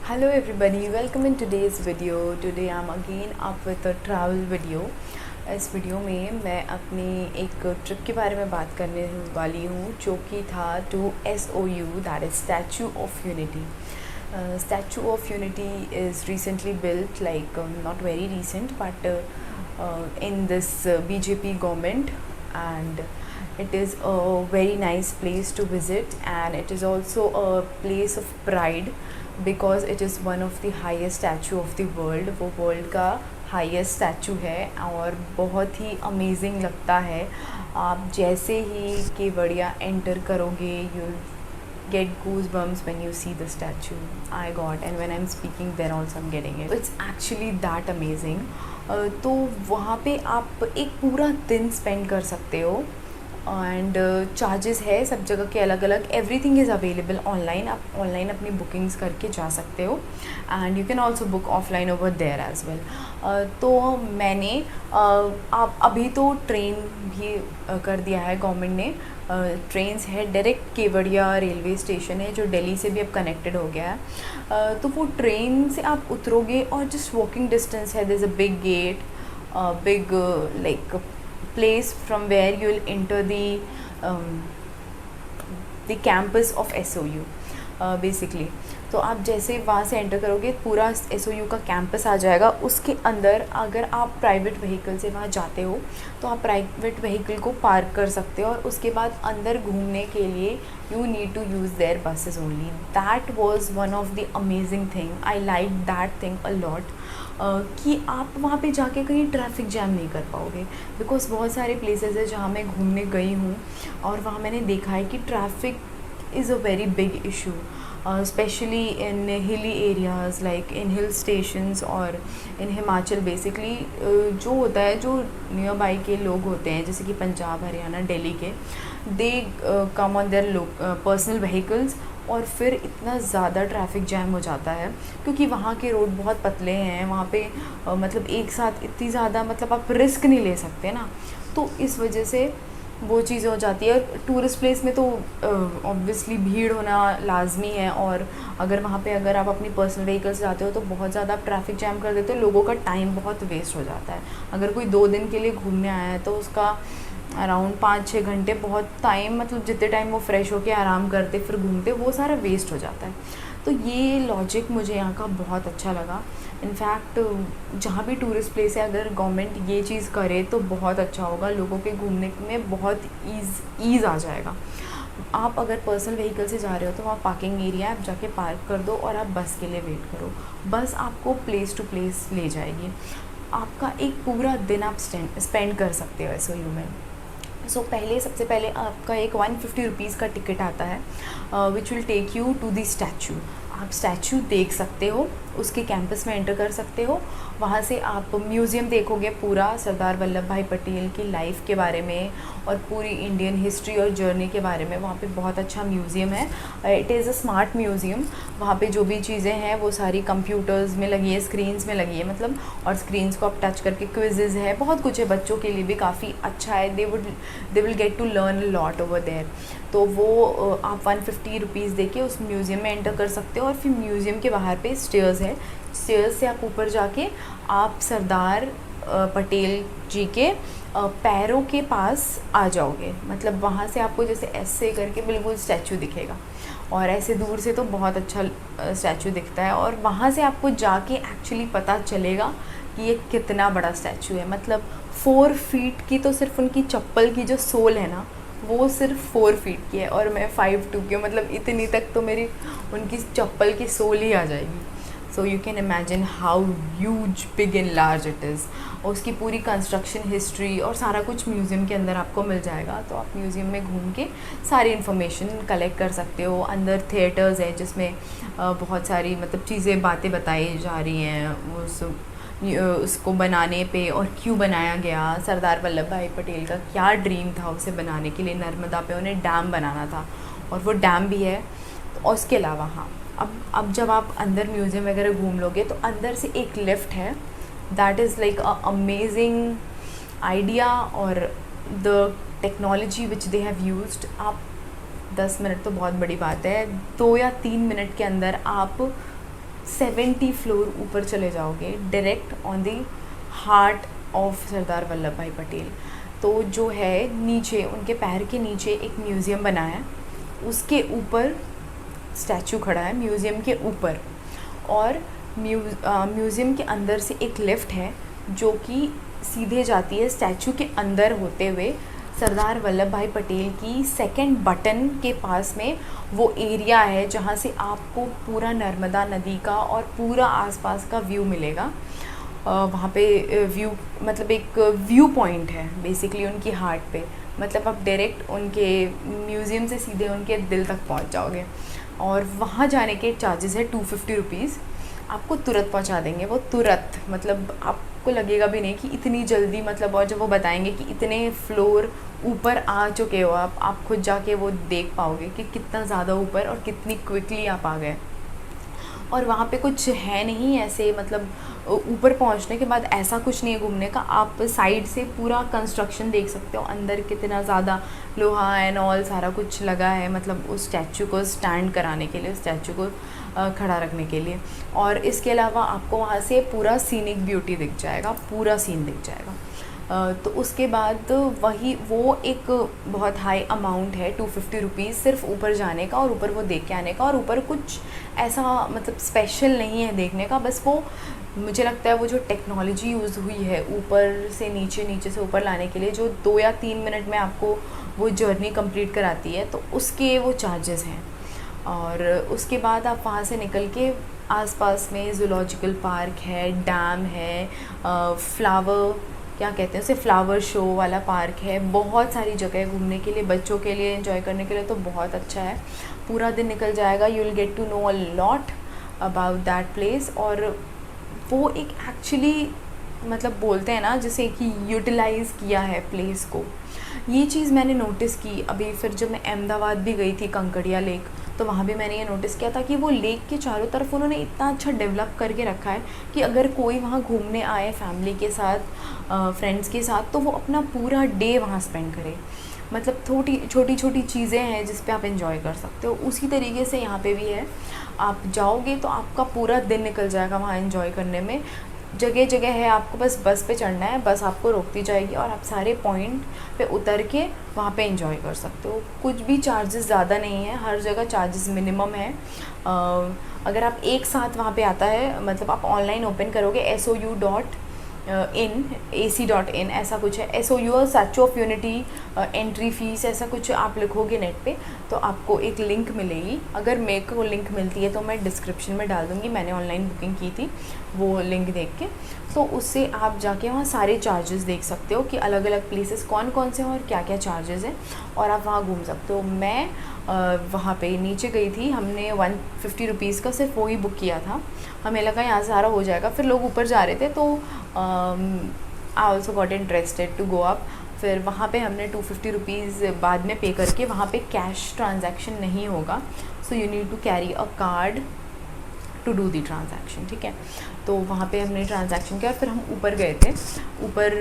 Hello everybody, welcome in today's video. Today I'm again up with a travel video. इस video में मैं अपनी एक ट्रिप के बारे में बात करने वाली हूँ जो कि था to SOU, that is Statue of Unity. Statue of Unity is recently built, like not very recent, but in this BJP government, and it is a very nice place to visit, and it is also a place of pride because it is one of the highest statue of the world. वो world का highest statue है और बहुत ही amazing लगता है. आप जैसे ही Kevadia enter करोगे you get goosebumps when you see the statue. I got, and when I'm speaking then also I'm getting it. It's actually that amazing. तो वहाँ पे आप एक पूरा दिन स्पेंड कर सकते हो एंड चार्जेस है सब जगह के अलग अलग. Everything is available online. आप ऑनलाइन अपनी बुकिंग्स करके जा सकते हो and you can also book offline over there as well. तो मैंने आप अभी तो ट्रेन भी कर दिया है गवर्नमेंट ने. ट्रेन्स है डायरेक्ट केवड़िया रेलवे स्टेशन है जो दिल्ली से भी अब कनेक्टेड हो गया है. तो वो ट्रेन से आप उतरोगे और जस्ट वॉकिंग डिस्टेंस है. There is a big gate, big like place from where you will enter the campus of SOU basically. तो आप जैसे वहाँ से एंटर करोगे पूरा SOU का कैंपस आ जाएगा. उसके अंदर अगर आप प्राइवेट व्हीकल से वहाँ जाते हो तो आप प्राइवेट व्हीकल को पार्क कर सकते हो और उसके बाद अंदर घूमने के लिए you need to use their buses only. That was one of the amazing thing. I like that thing a lot. कि आप वहाँ पे जाके कहीं ट्रैफिक जैम नहीं कर पाओगे बिकॉज़ बहुत सारे प्लेसेस है जहाँ मैं घूमने गई हूँ और वहाँ मैंने देखा है कि traffic is a very big issue, specially in hilly areas like in hill stations और इन हिमाचल. बेसिकली जो होता है जो नियर बाई के लोग होते हैं जैसे कि पंजाब, हरियाणा, दिल्ली के, they come on their personal vehicles और फिर इतना ज़्यादा ट्रैफिक जैम हो जाता है क्योंकि वहाँ के रोड बहुत पतले हैं. वहाँ पे मतलब एक साथ इतनी ज़्यादा मतलब आप रिस्क नहीं ले सकते ना, तो इस वजह से वो चीज़ें हो जाती है. टूरिस्ट प्लेस में तो ऑब्वियसली भीड़ होना लाजमी है और अगर वहाँ पे अगर आप अपनी पर्सनल व्हीकल से जाते हो तो बहुत ज़्यादा आप ट्रैफिक जैम कर देते हो. लोगों का टाइम बहुत वेस्ट हो जाता है. अगर कोई 2 दिन के लिए घूमने आया है तो उसका अराउंड 5-6 घंटे बहुत टाइम, मतलब जितने टाइम वो फ्रेश होके आराम करते फिर घूमते वो सारा वेस्ट हो जाता है. तो ये लॉजिक मुझे यहाँ का बहुत अच्छा लगा. इनफैक्ट जहाँ भी टूरिस्ट प्लेस है अगर गवर्नमेंट ये चीज़ करे तो बहुत अच्छा होगा. लोगों के घूमने में बहुत ईज़ आ जाएगा. आप अगर पर्सनल व्हीकल से जा रहे हो तो वहाँ पार्किंग एरिया आप जाके पार्क कर दो और आप बस के लिए वेट करो. बस आपको प्लेस टू प्लेस ले जाएगी. आपका एक पूरा दिन आप स्पेंड कर सकते हो SOU में. सबसे पहले आपका एक 150 रुपीज़ का टिकट आता है which will take you to the statue. आप स्टैचू देख सकते हो, उसके कैंपस में एंटर कर सकते हो. वहाँ से आप म्यूज़ियम देखोगे पूरा सरदार वल्लभ भाई पटेल की लाइफ के बारे में और पूरी इंडियन हिस्ट्री और जर्नी के बारे में. वहाँ पे बहुत अच्छा म्यूज़ियम है. It is a smart museum. वहाँ पे जो भी चीज़ें हैं वो सारी कंप्यूटर्स में लगी है, स्क्रीन्स में लगी है मतलब, और स्क्रीन्स को आप टच करके क्विज़ेज़ है, बहुत कुछ है. बच्चों के लिए भी काफ़ी अच्छा है. They will get to learn a lot over there. तो वो आप 150 रुपीज़ दे के उस म्यूज़ियम में एंटर कर सकते हो और फिर म्यूज़ियम के बाहर पे स्टेयर्स है. स्टेयर्स से आप ऊपर जाके आप सरदार पटेल जी के पैरों के पास आ जाओगे. मतलब वहाँ से आपको जैसे ऐसे करके बिल्कुल स्टैचू दिखेगा और ऐसे दूर से तो बहुत अच्छा स्टैचू दिखता है. और वहाँ से आपको जाके एक्चुअली पता चलेगा कि ये कितना बड़ा स्टैचू है. मतलब 4 फीट की तो सिर्फ उनकी चप्पल की जो सोल है ना वो सिर्फ 4 फीट की है और मैं 5'2" की हूँ. मतलब इतनी तक तो मेरी उनकी चप्पल की सोल ही आ जाएगी. So you can imagine how huge, big and large it is. और उसकी पूरी कंस्ट्रक्शन हिस्ट्री और सारा कुछ म्यूज़ियम के अंदर आपको मिल जाएगा. तो आप म्यूज़ियम में घूम के सारी इन्फॉर्मेशन कलेक्ट कर सकते हो. अंदर थिएटर्स है जिसमें बहुत सारी मतलब चीज़ें, बातें बताई जा रही हैं उसको बनाने पे और क्यों बनाया गया. सरदार वल्लभ भाई पटेल का क्या ड्रीम था उसे बनाने के लिए. नर्मदा पे उन्हें डैम बनाना था और वो डैम भी है. और उसके अलावा हाँ, अब जब आप अंदर म्यूज़ियम वगैरह घूम लोगे तो अंदर से एक लिफ्ट है. That is like a amazing idea और the technology which they have used. आप 10 मिनट तो बहुत बड़ी बात है, 2 या 3 मिनट के अंदर आप 70 फ्लोर ऊपर चले जाओगे, direct on the heart of Sardar Vallabh Bhai Patel. तो जो है नीचे उनके पैर के नीचे एक म्यूज़ियम बना है, उसके ऊपर स्टैचू खड़ा है, म्यूज़ियम के ऊपर। और म्यूज़ियम के अंदर से एक लिफ्ट है जो कि सीधे जाती है स्टैचू के अंदर होते हुए सरदार वल्लभ भाई पटेल की सेकंड बटन के पास में। वो एरिया है जहाँ से आपको पूरा नर्मदा नदी का और पूरा आसपास का व्यू मिलेगा। वहाँ पे व्यू मतलब एक व्यू पॉइंट है बेसिकली उनकी हार्ट पे, मतलब आप डायरेक्ट उनके म्यूज़ियम से सीधे उनके दिल तक पहुँच जाओगे। और वहाँ जाने के चार्जेस है 250 रुपीज़। आपको तुरंत पहुँचा देंगे वो, तुरंत, मतलब आपको लगेगा भी नहीं कि इतनी जल्दी, मतलब। और जब वो बताएंगे कि इतने फ्लोर ऊपर आ चुके हो आप खुद जाके वो देख पाओगे कि कितना ज़्यादा ऊपर और कितनी क्विकली आप आ गए। और वहाँ पे कुछ है नहीं ऐसे, मतलब ऊपर पहुँचने के बाद ऐसा कुछ नहीं है घूमने का। आप साइड से पूरा कंस्ट्रक्शन देख सकते हो, अंदर कितना ज़्यादा लोहा एंड ऑल सारा कुछ लगा है, मतलब उस स्टैचू को स्टैंड कराने के लिए, स्टैचू को खड़ा रखने के लिए। और इसके अलावा आपको वहाँ से पूरा सीनिक ब्यूटी दिख जाएगा, पूरा सीन दिख जाएगा। तो उसके बाद वो एक बहुत हाई अमाउंट है 250 रुपीज़ सिर्फ ऊपर जाने का और ऊपर वो देख के आने का। और ऊपर कुछ ऐसा मतलब स्पेशल नहीं है देखने का, बस वो मुझे लगता है वो जो टेक्नोलॉजी यूज़ हुई है ऊपर से नीचे, नीचे से ऊपर लाने के लिए, जो 2 या 3 मिनट में आपको वो जर्नी कंप्लीट कराती है, तो उसके वो चार्जेस हैं। और उसके बाद आप वहाँ से निकल के आसपास में ज़ूलॉजिकल पार्क है, डैम है, फ्लावर क्या कहते हैं उसे, फ्लावर शो वाला पार्क है, बहुत सारी जगह है घूमने के लिए, बच्चों के लिए एंजॉय करने के लिए, तो बहुत अच्छा है। पूरा दिन निकल जाएगा, you will get to know a lot about that place. और वो एक एक्चुअली मतलब बोलते हैं ना जैसे कि यूटिलाइज़ किया है प्लेस को। ये चीज़ मैंने नोटिस की अभी, फिर जब मैं अहमदाबाद भी गई थी कंकड़िया लेक, तो वहाँ भी मैंने ये नोटिस किया था कि वो लेक के चारों तरफ उन्होंने इतना अच्छा डेवलप करके रखा है कि अगर कोई वहाँ घूमने आए फैमिली के साथ, फ्रेंड्स के साथ, तो वो अपना पूरा डे वहाँ स्पेंड करे। मतलब छोटी छोटी चीज़ें हैं जिस पे आप एंजॉय कर सकते हो। उसी तरीके से यहाँ पे भी है, आप जाओगे तो आपका पूरा दिन निकल जाएगा वहाँ एंजॉय करने में। जगह जगह है, आपको बस बस पे चढ़ना है, बस आपको रोकती जाएगी और आप सारे पॉइंट पे उतर के वहाँ पे एंजॉय कर सकते हो। कुछ भी चार्जेस ज़्यादा नहीं है, हर जगह चार्जेस मिनिमम है। अगर आप एक साथ वहाँ पे आता है, मतलब आप ऑनलाइन ओपन करोगे SOU.in ऐसा कुछ है, SOU statue of unity entry fees ऐसा कुछ आप लिखोगे नेट पे, तो आपको एक लिंक मिलेगी। अगर मेरे को लिंक मिलती है तो मैं डिस्क्रिप्शन में डाल दूँगी, मैंने ऑनलाइन बुकिंग की थी वो लिंक देख के। तो उससे आप जाके वहाँ सारे चार्जेस देख सकते हो कि अलग अलग प्लेसेस कौन कौन से हैं और क्या क्या चार्जेस हैं, और आप वहाँ घूम सकते हो। मैं वहाँ पे नीचे गई थी, हमने 150 रुपीज़ का सिर्फ वो ही बुक किया था, हमें लगा यहाँ से सारा हो जाएगा। फिर लोग ऊपर जा रहे थे तो I also got interested to go up. फिर वहाँ पे हमने 250 रुपीज़ बाद में पे करके, वहाँ पे कैश ट्रांजैक्शन नहीं होगा, so you need to carry a card to do the transaction, ठीक है। तो वहाँ पे हमने ट्रांजैक्शन किया, फिर हम ऊपर गए थे, ऊपर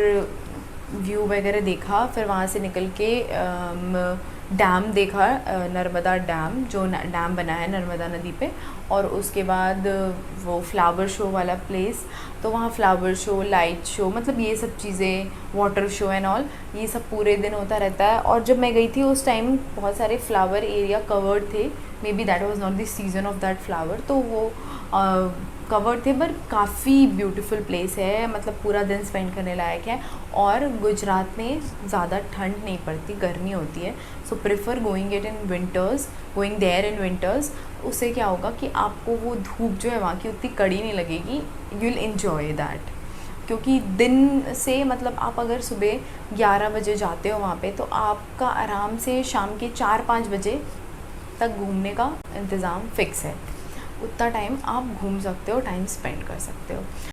व्यू वगैरह देखा, फिर वहाँ से निकल के डैम देखा, नर्मदा डैम, जो डैम बना है नर्मदा नदी पे। और उसके बाद वो फ्लावर शो वाला प्लेस, तो वहाँ फ्लावर शो, लाइट शो, मतलब ये सब चीज़ें, वाटर शो एंड ऑल, ये सब पूरे दिन होता रहता है। और जब मैं गई थी उस टाइम बहुत सारे फ्लावर एरिया कवर्ड थे, may be that was not the season off that flower, तो वो कवर्ड थे, पर काफ़ी ब्यूटीफुल प्लेस है, मतलब पूरा दिन स्पेंड करने लायक है। और गुजरात में ज़्यादा ठंड नहीं पड़ती, गर्मी होती है, so prefer going there in winters. उससे क्या होगा कि आपको वो धूप जो है वहाँ की उतनी कड़ी नहीं लगेगी, यू विल एन्जॉय दैट। क्योंकि दिन से, मतलब आप अगर सुबह 11 बजे जाते हो वहाँ पे, तो आपका आराम से शाम के 4-5 बजे तक घूमने का इंतज़ाम फ़िक्स है। उतना टाइम आप घूम सकते हो, टाइम स्पेंड कर सकते हो।